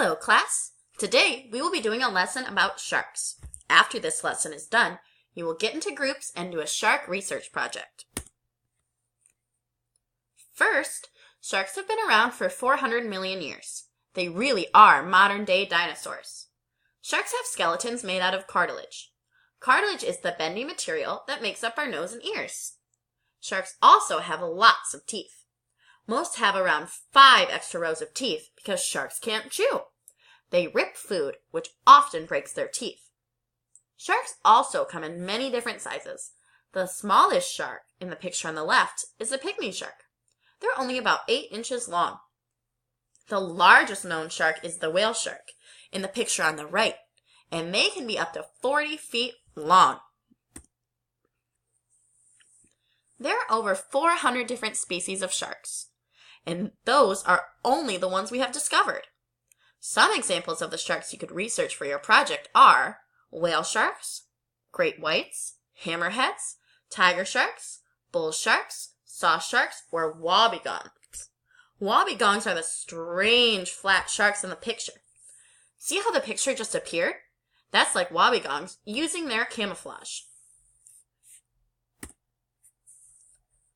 Hello, class! Today, we will be doing a lesson about sharks. After this lesson is done, you will get into groups and do a shark research project. First, sharks have been around for 400 million years. They really are modern-day dinosaurs. Sharks have skeletons made out of cartilage. Cartilage is the bendy material that makes up our nose and ears. Sharks also have lots of teeth. Most have around 5 extra rows of teeth because sharks can't chew. They rip food, which often breaks their teeth. Sharks also come in many different sizes. The smallest shark in the picture on the left is a pygmy shark. They're only about 8 inches long. The largest known shark is the whale shark in the picture on the right, and they can be up to 40 feet long. There are over 400 different species of sharks, and those are only the ones we have discovered. Some examples of the sharks you could research for your project are whale sharks, great whites, hammerheads, tiger sharks, bull sharks, saw sharks, or wobbegongs. Wobbegongs are the strange flat sharks in the picture. See how the picture just appeared? That's like wobbegongs using their camouflage.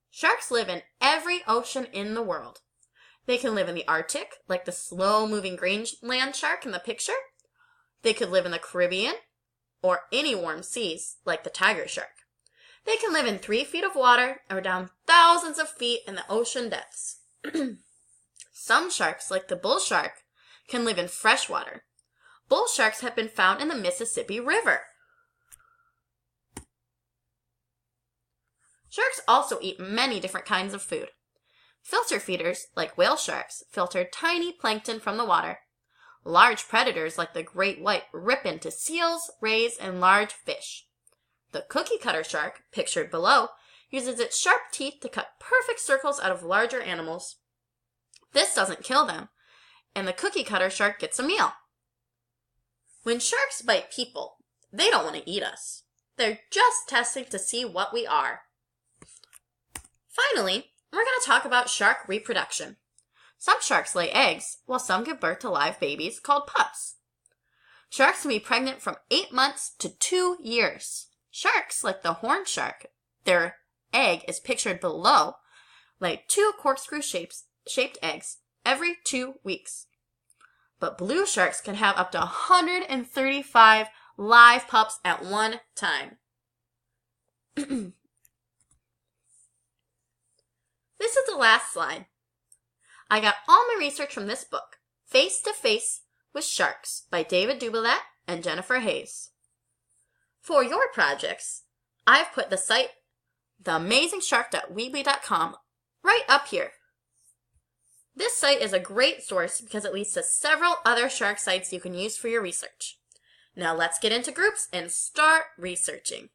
Sharks live in every ocean in the world. They can live in the Arctic, like the slow-moving Greenland shark in the picture. They could live in the Caribbean, or any warm seas, like the tiger shark. They can live in 3 feet of water or down thousands of feet in the ocean depths. Some sharks, like the bull shark, can live in fresh water. Bull sharks have been found in the Mississippi River. Sharks also eat many different kinds of food. Filter feeders, like whale sharks, filter tiny plankton from the water. Large predators, like the great white, rip into seals, rays, and large fish. The cookie cutter shark, pictured below, uses its sharp teeth to cut perfect circles out of larger animals. This doesn't kill them, and the cookie cutter shark gets a meal. When sharks bite people, they don't want to eat us. They're just testing to see what we are. Finally, we're going to talk about shark reproduction. Some sharks lay eggs, while some give birth to live babies called pups. Sharks can be pregnant from 8 months to 2 years. Sharks, like the horned shark, their egg is pictured below, lay 2 corkscrew-shaped eggs every 2 weeks. But blue sharks can have up to 135 live pups at one time. This is the last slide. I got all my research from this book, Face to Face with Sharks by David Dubilat and Jennifer Hayes. For your projects, I've put the site theamazingshark.weebly.com right up here. This site is a great source because it leads to several other shark sites you can use for your research. Now let's get into groups and start researching.